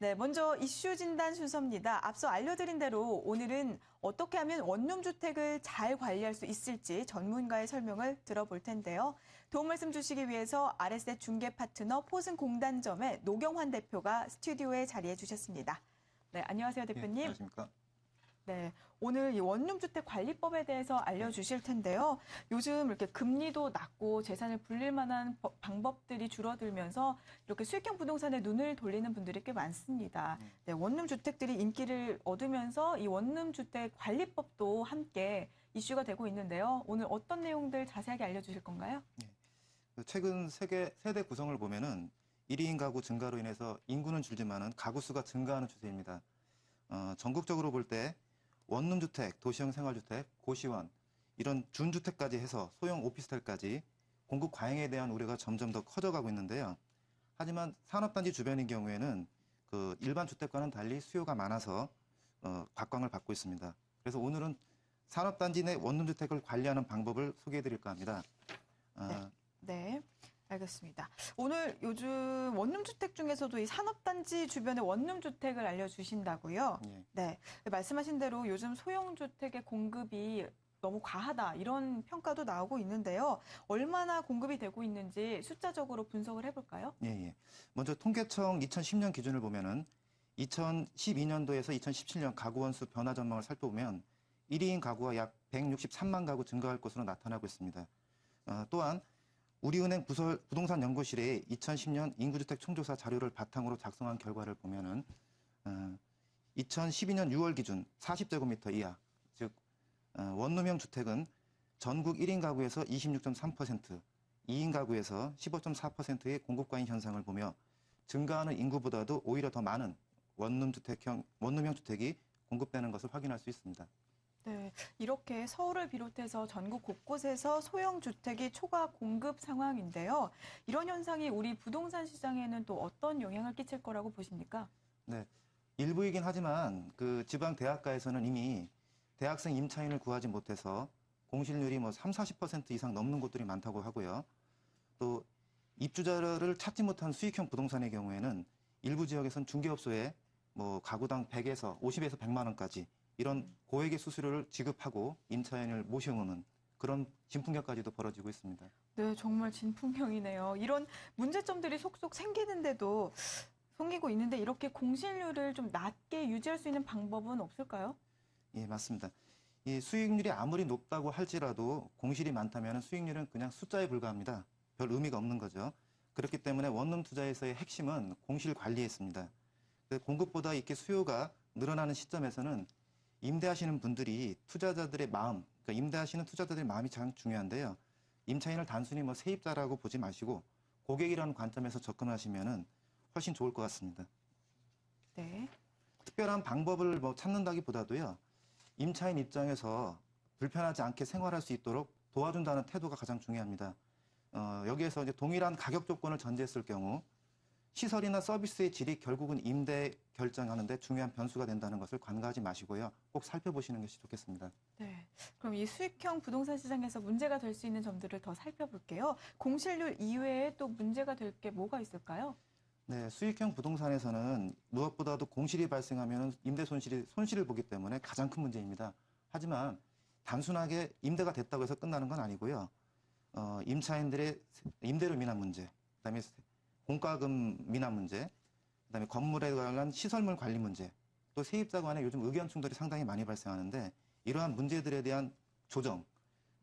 네, 먼저 이슈 진단 순서입니다. 앞서 알려드린 대로 오늘은 어떻게 하면 원룸 주택을 잘 관리할 수 있을지 전문가의 설명을 들어볼 텐데요. 도움 말씀 주시기 위해서 RS의 중개 파트너 포승공단점의 노경환 대표가 스튜디오에 자리해 주셨습니다. 네, 안녕하세요, 대표님. 네, 안녕하십니까? 네, 오늘 이 원룸주택 관리법에 대해서 알려주실 텐데요. 요즘 이렇게 금리도 낮고 재산을 불릴 만한 방법들이 줄어들면서 이렇게 수익형 부동산에 눈을 돌리는 분들이 꽤 많습니다. 네, 원룸주택들이 인기를 얻으면서 이 원룸주택 관리법도 함께 이슈가 되고 있는데요. 오늘 어떤 내용들 자세하게 알려주실 건가요? 네. 최근 세대 구성을 보면은 1인 가구 증가로 인해서 인구는 줄지만은 가구 수가 증가하는 추세입니다. 전국적으로 볼 때 원룸주택, 도시형 생활주택, 고시원 이런 준주택까지 해서 소형 오피스텔까지 공급 과잉에 대한 우려가 점점 더 커져가고 있는데요. 하지만 산업단지 주변인 경우에는 그 일반 주택과는 달리 수요가 많아서 각광을 받고 있습니다. 그래서 오늘은 산업단지 내 원룸주택을 관리하는 방법을 소개해드릴까 합니다. 네, 알겠습니다. 오늘 요즘 원룸주택 중에서도 이 산업단지 주변의 원룸주택을 알려주신다고요? 예. 네, 말씀하신 대로 요즘 소형주택의 공급이 너무 과하다 이런 평가도 나오고 있는데요. 얼마나 공급이 되고 있는지 숫자적으로 분석을 해볼까요? 예. 먼저 통계청 2010년 기준을 보면은 2012년도에서 2017년 가구 원수 변화 전망을 살펴보면 1인 가구가 약 163만 가구 증가할 것으로 나타나고 있습니다. 또한 우리은행 부동산 연구실의 2010년 인구주택 총조사 자료를 바탕으로 작성한 결과를 보면은 2012년 6월 기준 40제곱미터 이하, 즉 원룸형 주택은 전국 1인 가구에서 26.3%, 2인 가구에서 15.4%의 공급 과잉 현상을 보며 증가하는 인구보다도 오히려 더 많은 원룸형 주택이 공급되는 것을 확인할 수 있습니다. 네, 이렇게 서울을 비롯해서 전국 곳곳에서 소형 주택이 초과 공급 상황인데요. 이런 현상이 우리 부동산 시장에는 또 어떤 영향을 끼칠 거라고 보십니까? 네, 일부이긴 하지만 그 지방 대학가에서는 이미 대학생 임차인을 구하지 못해서 공실률이 뭐 30-40% 이상 넘는 곳들이 많다고 하고요. 또 입주자를 찾지 못한 수익형 부동산의 경우에는 일부 지역에서는 중개업소에 뭐 가구당 100에서 50에서 100만 원까지 이런 고액의 수수료를 지급하고 임차인을 모셔오는 그런 진풍경까지도 벌어지고 있습니다. 네, 정말 진풍경이네요. 이런 문제점들이 속속 생기는데도 생기고 있는데 이렇게 공실률을 좀 낮게 유지할 수 있는 방법은 없을까요? 예, 맞습니다. 이 수익률이 아무리 높다고 할지라도 공실이 많다면 수익률은 그냥 숫자에 불과합니다. 별 의미가 없는 거죠. 그렇기 때문에 원룸 투자에서의 핵심은 공실 관리에 있습니다. 공급보다 이렇게 수요가 늘어나는 시점에서는 임대하시는 분들이 투자자들의 마음, 그러니까 임대하시는 투자자들의 마음이 가장 중요한데요. 임차인을 단순히 뭐 세입자라고 보지 마시고 고객이라는 관점에서 접근하시면은 훨씬 좋을 것 같습니다. 네. 특별한 방법을 뭐 찾는다기보다도요. 임차인 입장에서 불편하지 않게 생활할 수 있도록 도와준다는 태도가 가장 중요합니다. 여기에서 이제 동일한 가격 조건을 전제했을 경우 시설이나 서비스의 질이 결국은 임대 결정하는데 중요한 변수가 된다는 것을 간과하지 마시고요. 꼭 살펴보시는 것이 좋겠습니다. 네. 그럼 이 수익형 부동산 시장에서 문제가 될 수 있는 점들을 더 살펴볼게요. 공실률 이외에 또 문제가 될 게 뭐가 있을까요? 네, 수익형 부동산에서는 무엇보다도 공실이 발생하면 임대 손실을 보기 때문에 가장 큰 문제입니다. 하지만 단순하게 임대가 됐다고 해서 끝나는 건 아니고요. 임차인들의 임대료 미납 문제, 그다음에 공과금 미납 문제, 그다음에 건물에 관한 시설물 관리 문제, 또 세입자 간에 요즘 의견 충돌이 상당히 많이 발생하는데 이러한 문제들에 대한 조정,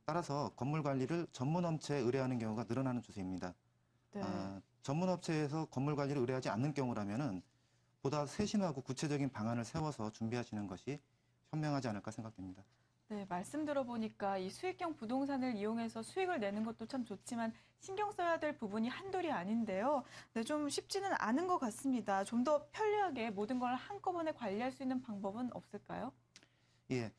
따라서 건물 관리를 전문업체에 의뢰하는 경우가 늘어나는 추세입니다. 네. 전문업체에서 건물 관리를 의뢰하지 않는 경우라면은 보다 세심하고 구체적인 방안을 세워서 준비하시는 것이 현명하지 않을까 생각됩니다. 네, 말씀 들어보니까 이 수익형 부동산을 이용해서 수익을 내는 것도 참 좋지만 신경 써야 될 부분이 한둘이 아닌데요. 네, 좀 쉽지는 않은 것 같습니다. 좀 더 편리하게 모든 걸 한꺼번에 관리할 수 있는 방법은 없을까요? 예.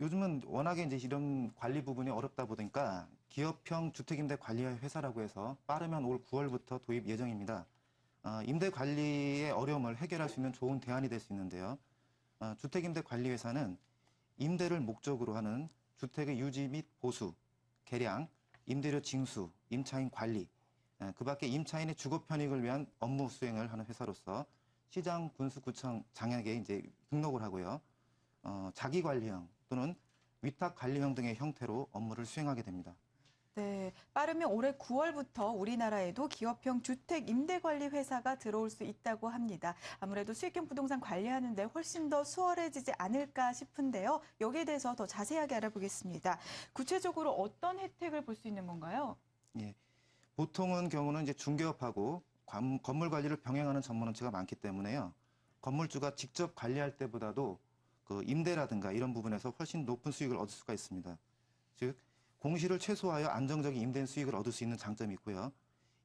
요즘은 워낙에 이제 이런 관리 부분이 어렵다 보니까 기업형 주택임대 관리 회사라고 해서 빠르면 올 9월부터 도입 예정입니다. 임대 관리의 어려움을 해결할 수 있는 좋은 대안이 될 수 있는데요. 주택임대 관리 회사는 임대를 목적으로 하는 주택의 유지 및 보수, 개량, 임대료 징수, 임차인 관리, 그 밖에 임차인의 주거 편익을 위한 업무 수행을 하는 회사로서 시장, 군수, 구청, 장약에 이제 등록을 하고요. 자기관리형 또는 위탁관리형 등의 형태로 업무를 수행하게 됩니다. 네, 빠르면 올해 9월부터 우리나라에도 기업형 주택 임대관리 회사가 들어올 수 있다고 합니다. 아무래도 수익형 부동산 관리하는데 훨씬 더 수월해지지 않을까 싶은데요. 여기에 대해서 더 자세하게 알아보겠습니다. 구체적으로 어떤 혜택을 볼 수 있는 건가요? 예. 보통은 경우는 이제 중개업하고 건물 관리를 병행하는 전문업체가 많기 때문에요. 건물주가 직접 관리할 때보다도 그 임대라든가 이런 부분에서 훨씬 높은 수익을 얻을 수가 있습니다. 즉, 공시를 최소화하여 안정적인 임대 수익을 얻을 수 있는 장점이 있고요.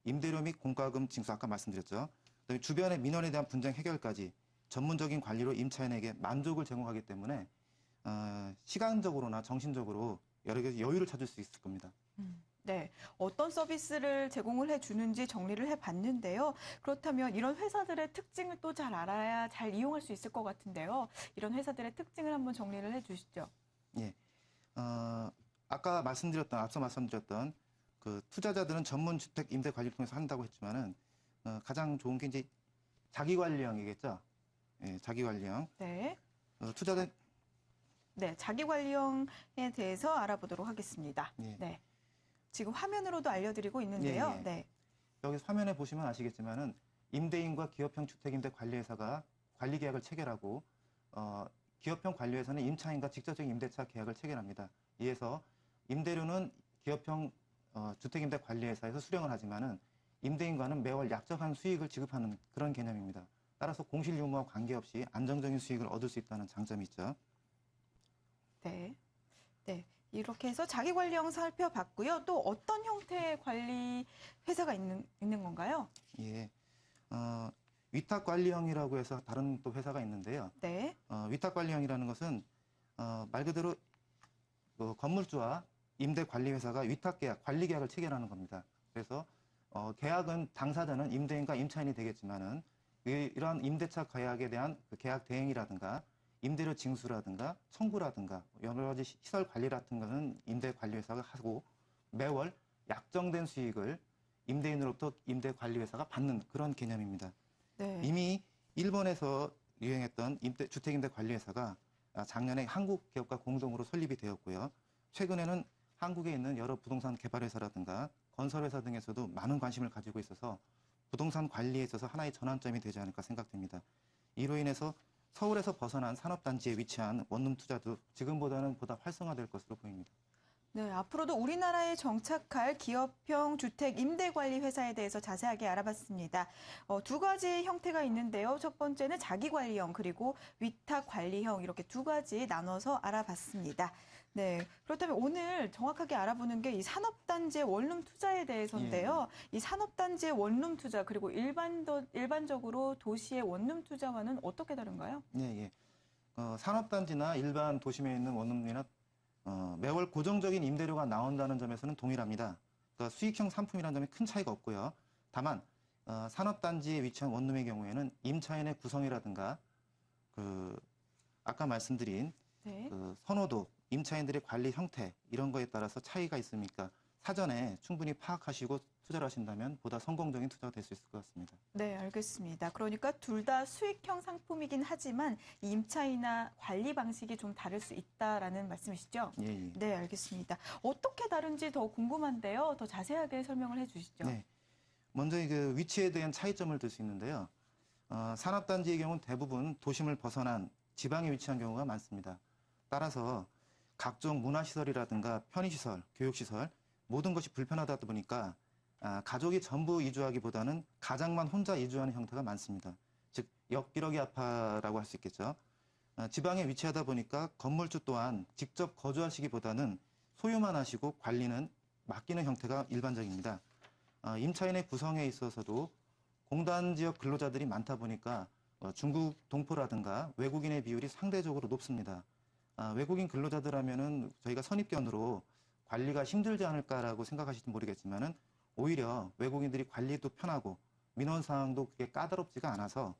임대료 및 공과금 징수 아까 말씀드렸죠. 그다음에 주변의 민원에 대한 분쟁 해결까지 전문적인 관리로 임차인에게 만족을 제공하기 때문에 시간적으로나 정신적으로 여러 가지 여유를 찾을 수 있을 겁니다. 네, 어떤 서비스를 제공을 해주는지 정리를 해봤는데요. 그렇다면 이런 회사들의 특징을 또 잘 알아야 잘 이용할 수 있을 것 같은데요. 이런 회사들의 특징을 한번 정리를 해주시죠. 예. 앞서 말씀드렸던 그 투자자들은 전문 주택 임대 관리를 통해서 한다고 했지만은 가장 좋은 게 이제 자기관리형이겠죠. 예, 자기관리형. 네. 투자자 네, 자기관리형에 대해서 알아보도록 하겠습니다. 예. 네. 지금 화면으로도 알려드리고 있는데요. 예, 예. 네. 여기 화면에 보시면 아시겠지만은 임대인과 기업형 주택임대 관리회사가 관리 계약을 체결하고 기업형 관리회사는 임차인과 직접적인 임대차 계약을 체결합니다. 이에서 임대료는 기업형 주택임대 관리회사에서 수령을 하지만은 임대인과는 매월 약정한 수익을 지급하는 그런 개념입니다. 따라서 공실 유무와 관계없이 안정적인 수익을 얻을 수 있다는 장점이 있죠. 네. 네. 이렇게 해서 자기관리형 살펴봤고요. 또 어떤 형태의 관리 회사가 있는 건가요? 예. 위탁관리형이라고 해서 다른 또 회사가 있는데요. 네. 위탁관리형이라는 것은 말 그대로 건물주와 임대관리회사가 위탁계약, 관리계약을 체결하는 겁니다. 그래서 계약은 당사자는 임대인과 임차인이 되겠지만은 이러한 임대차 계약에 대한 그 계약 대행이라든가 임대료 징수라든가 청구라든가 여러 가지 시설 관리 같은 것은 임대관리회사가 하고 매월 약정된 수익을 임대인으로부터 임대관리회사가 받는 그런 개념입니다. 네. 이미 일본에서 유행했던 주택임대관리회사가 작년에 한국 기업과 공동으로 설립이 되었고요. 최근에는 한국에 있는 여러 부동산 개발회사라든가 건설회사 등에서도 많은 관심을 가지고 있어서 부동산 관리에 있어서 하나의 전환점이 되지 않을까 생각됩니다. 이로 인해서 서울에서 벗어난 산업단지에 위치한 원룸 투자도 지금보다는 보다 활성화될 것으로 보입니다. 네, 앞으로도 우리나라에 정착할 기업형 주택 임대관리 회사에 대해서 자세하게 알아봤습니다. 두 가지 형태가 있는데요. 첫 번째는 자기관리형 그리고 위탁관리형 이렇게 두 가지 나눠서 알아봤습니다. 네, 그렇다면 오늘 정확하게 알아보는 게 이 산업단지의 원룸 투자에 대해서인데요. 이 산업단지의 원룸 투자 그리고 일반적으로 도시의 원룸 투자와는 어떻게 다른가요? 예. 산업단지나 일반 도심에 있는 원룸이나 매월 고정적인 임대료가 나온다는 점에서는 동일합니다. 그러니까 수익형 상품이라는 점에 큰 차이가 없고요. 다만 산업단지에 위치한 원룸의 경우에는 임차인의 구성이라든가 아까 말씀드린 네. 선호도, 임차인들의 관리 형태 이런 거에 따라서 차이가 있으니까 사전에 충분히 파악하시고 투자를 하신다면 보다 성공적인 투자가 될 수 있을 것 같습니다. 네, 알겠습니다. 그러니까 둘 다 수익형 상품이긴 하지만 이 임차이나 관리 방식이 좀 다를 수 있다라는 말씀이시죠? 예. 네, 알겠습니다. 어떻게 다른지 더 궁금한데요. 더 자세하게 설명을 해주시죠. 네. 먼저 그 위치에 대한 차이점을 들 수 있는데요. 산업단지의 경우는 대부분 도심을 벗어난 지방에 위치한 경우가 많습니다. 따라서 각종 문화시설이라든가 편의시설, 교육시설 모든 것이 불편하다 보니까 가족이 전부 이주하기보다는 가장만 혼자 이주하는 형태가 많습니다. 즉 역기러기 아파라고 할 수 있겠죠. 지방에 위치하다 보니까 건물주 또한 직접 거주하시기보다는 소유만 하시고 관리는 맡기는 형태가 일반적입니다. 임차인의 구성에 있어서도 공단 지역 근로자들이 많다 보니까 중국 동포라든가 외국인의 비율이 상대적으로 높습니다. 외국인 근로자들 하면은 저희가 선입견으로 관리가 힘들지 않을까라고 생각하실지 모르겠지만은 오히려 외국인들이 관리도 편하고 민원 사항도 그게 까다롭지가 않아서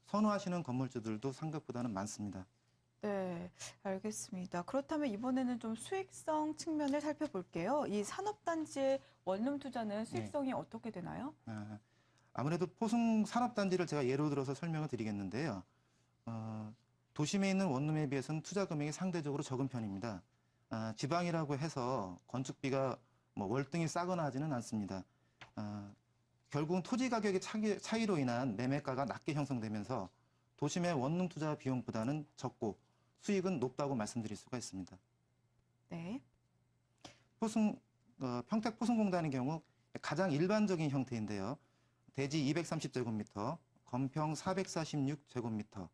선호하시는 건물주들도 생각보다는 많습니다. 네, 알겠습니다. 그렇다면 이번에는 좀 수익성 측면을 살펴볼게요. 이 산업단지의 원룸 투자는 수익성이 어떻게 되나요? 아무래도 포승 산업단지를 제가 예로 들어서 설명을 드리겠는데요. 도심에 있는 원룸에 비해서는 투자 금액이 상대적으로 적은 편입니다. 지방이라고 해서 건축비가 뭐 월등히 싸거나 하지는 않습니다. 결국은 토지 가격의 차이로 인한 매매가가 낮게 형성되면서 도심의 원룸 투자 비용보다는 적고 수익은 높다고 말씀드릴 수가 있습니다. 네. 평택 포승공단의 경우 가장 일반적인 형태인데요. 대지 230제곱미터, 건평 446제곱미터,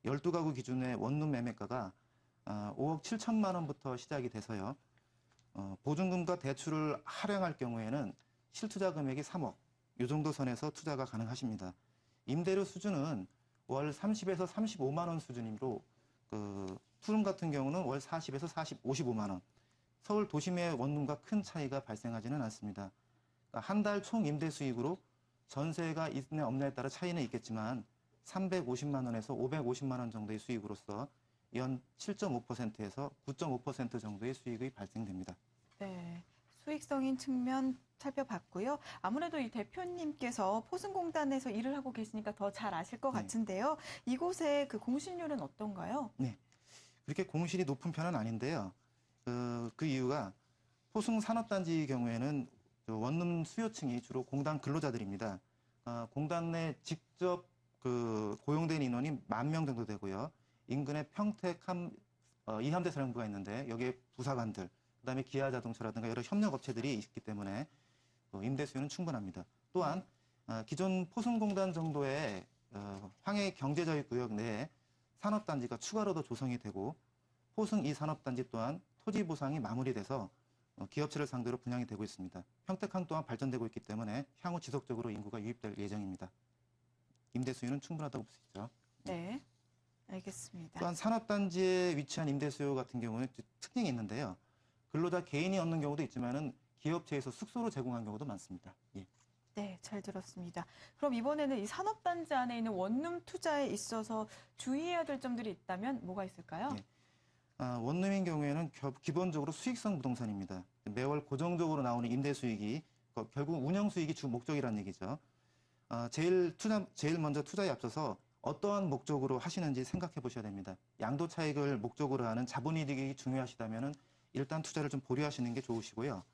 12가구 기준의 원룸 매매가가 5억 7천만 원부터 시작이 돼서요. 보증금과 대출을 할애할 경우에는 실투자 금액이 3억, 이 정도 선에서 투자가 가능하십니다. 임대료 수준은 월 30에서 35만 원 수준이므로 푸름 같은 경우는 월 40에서 55만 원. 서울 도심의 원룸과 큰 차이가 발생하지는 않습니다. 한 달 총 임대 수익으로 전세가 있네 없네에 따라 차이는 있겠지만 350만 원에서 550만 원 정도의 수익으로서 연 7.5%에서 9.5% 정도의 수익이 발생됩니다. 네. 수익성인 측면 살펴봤고요. 아무래도 이 대표님께서 포승공단에서 일을 하고 계시니까 더 잘 아실 것 네. 같은데요. 이곳의 그 공실률은 어떤가요? 네. 그렇게 공실이 높은 편은 아닌데요. 그 이유가 포승 산업단지 경우에는 원룸 수요층이 주로 공단 근로자들입니다. 공단 내 직접 고용된 인원이 10,000명 정도 되고요. 인근에 평택 이함대 사령부가 있는데 여기에 부사관들, 그다음에 기아자동차라든가 여러 협력업체들이 있기 때문에 임대 수요는 충분합니다. 또한 기존 포승공단 정도의 황해 경제자유구역 내에 산업단지가 추가로 더 조성이 되고 포승 이 산업단지 또한 토지 보상이 마무리돼서 기업체를 상대로 분양이 되고 있습니다. 평택항 또한 발전되고 있기 때문에 향후 지속적으로 인구가 유입될 예정입니다. 임대 수요는 충분하다고 볼 수 있죠. 네. 알겠습니다. 또한 산업단지에 위치한 임대 수요 같은 경우는 특징이 있는데요. 근로자 개인이 얻는 경우도 있지만은 기업체에서 숙소로 제공한 경우도 많습니다. 예. 네, 잘 들었습니다. 그럼 이번에는 이 산업단지 안에 있는 원룸 투자에 있어서 주의해야 될 점들이 있다면 뭐가 있을까요? 네. 원룸인 경우에는 기본적으로 수익성 부동산입니다. 매월 고정적으로 나오는 임대 수익이 결국 운영 수익이 주 목적이라는 얘기죠. 제일 먼저 투자에 앞서서 어떠한 목적으로 하시는지 생각해 보셔야 됩니다. 양도 차익을 목적으로 하는 자본이익이 중요하시다면은 일단 투자를 좀 보류하시는 게 좋으시고요.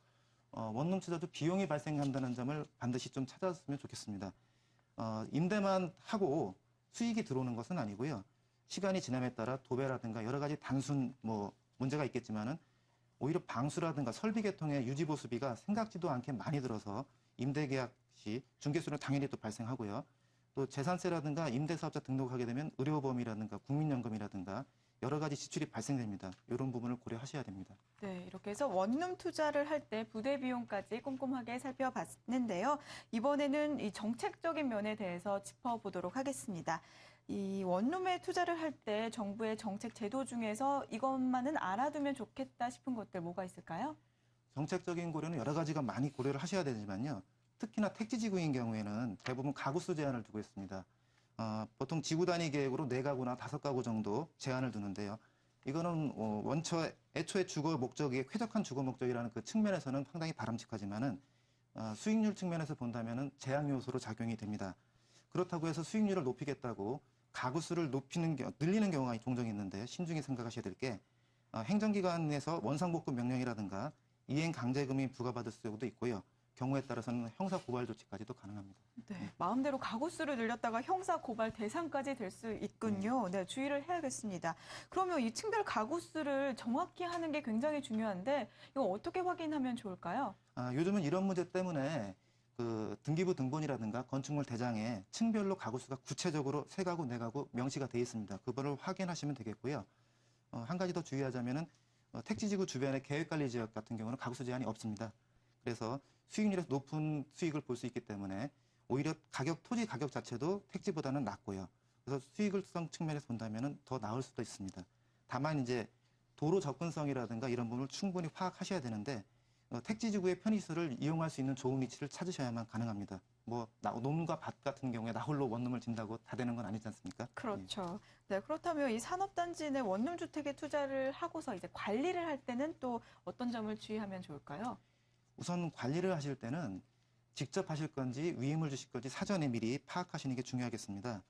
원룸 투자도 비용이 발생한다는 점을 반드시 좀 찾았으면 좋겠습니다. 임대만 하고 수익이 들어오는 것은 아니고요. 시간이 지남에 따라 도배라든가 여러 가지 단순 문제가 있겠지만은 오히려 방수라든가 설비 개통의 유지 보수비가 생각지도 않게 많이 들어서 임대 계약 시 중개수는 당연히 또 발생하고요. 또 재산세라든가 임대사업자 등록하게 되면 의료보험이라든가 국민연금이라든가 여러 가지 지출이 발생됩니다. 이런 부분을 고려하셔야 됩니다. 네, 이렇게 해서 원룸 투자를 할 때 부대 비용까지 꼼꼼하게 살펴봤는데요. 이번에는 이 정책적인 면에 대해서 짚어보도록 하겠습니다. 이 원룸에 투자를 할 때 정부의 정책 제도 중에서 이것만은 알아두면 좋겠다 싶은 것들 뭐가 있을까요? 정책적인 고려는 여러 가지가 많이 고려를 하셔야 되지만요. 특히나 택지지구인 경우에는 대부분 가구수 제한을 두고 있습니다. 보통 지구 단위 계획으로 4가구나 5가구 정도 제한을 두는데요. 이거는 애초에 주거 목적이 쾌적한 주거 목적이라는 그 측면에서는 상당히 바람직하지만은 수익률 측면에서 본다면은 제한 요소로 작용이 됩니다. 그렇다고 해서 수익률을 높이겠다고 가구 수를 늘리는 경우가 종종 있는데 신중히 생각하셔야 될 게 행정기관에서 원상복구 명령이라든가 이행 강제금이 부과받을 수도 있고요. 경우에 따라서는 형사 고발 조치까지도 가능합니다. 네, 마음대로 가구 수를 늘렸다가 형사 고발 대상까지 될 수 있군요. 네, 주의를 해야겠습니다. 그러면 이 층별 가구 수를 정확히 하는 게 굉장히 중요한데 이거 어떻게 확인하면 좋을까요? 요즘은 이런 문제 때문에 등기부 등본이라든가 건축물 대장에 층별로 가구 수가 구체적으로 3가구, 4가구 명시가 되어 있습니다. 그거를 확인하시면 되겠고요. 한 가지 더 주의하자면은 택지지구 주변의 계획관리지역 같은 경우는 가구 수 제한이 없습니다. 그래서 수익률에서 높은 수익을 볼 수 있기 때문에 오히려 토지 가격 자체도 택지보다는 낮고요. 그래서 수익성 측면에서 본다면은 더 나을 수도 있습니다. 다만 이제 도로 접근성이라든가 이런 부분을 충분히 파악하셔야 되는데 택지지구의 편의시설을 이용할 수 있는 좋은 위치를 찾으셔야만 가능합니다. 논과 밭 같은 경우에 나 홀로 원룸을 짓는다고 다 되는 건 아니지 않습니까? 그렇죠. 네, 그렇다면 이 산업단지 내 원룸 주택에 투자를 하고서 이제 관리를 할 때는 또 어떤 점을 주의하면 좋을까요? 우선 관리를 하실 때는 직접 하실 건지 위임을 주실 건지 사전에 미리 파악하시는 게 중요하겠습니다.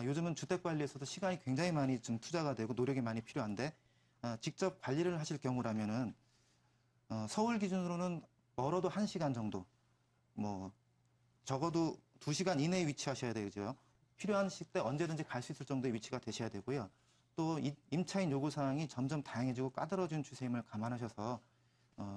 요즘은 주택 관리에서도 시간이 굉장히 많이 좀 투자가 되고 노력이 많이 필요한데 직접 관리를 하실 경우라면은 서울 기준으로는 멀어도 1시간 정도, 뭐 적어도 2시간 이내에 위치하셔야 되죠. 필요한 시때 언제든지 갈 수 있을 정도의 위치가 되셔야 되고요. 또 임차인 요구 사항이 점점 다양해지고 까다로워지는 추세임을 감안하셔서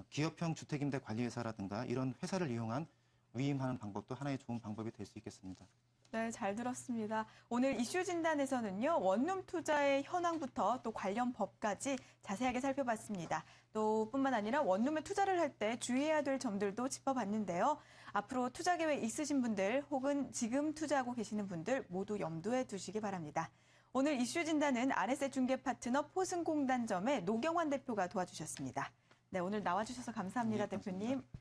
기업형 주택임대관리회사라든가 이런 회사를 이용한 위임하는 방법도 하나의 좋은 방법이 될 수 있겠습니다. 네, 잘 들었습니다. 오늘 이슈 진단에서는요, 원룸 투자의 현황부터 또 관련 법까지 자세하게 살펴봤습니다. 또 뿐만 아니라 원룸에 투자를 할 때 주의해야 될 점들도 짚어봤는데요. 앞으로 투자 계획 있으신 분들 혹은 지금 투자하고 계시는 분들 모두 염두에 두시기 바랍니다. 오늘 이슈 진단은 아레셋 중개 파트너 포승공단점의 노경환 대표가 도와주셨습니다. 네, 오늘 나와주셔서 감사합니다, 네, 감사합니다. 대표님.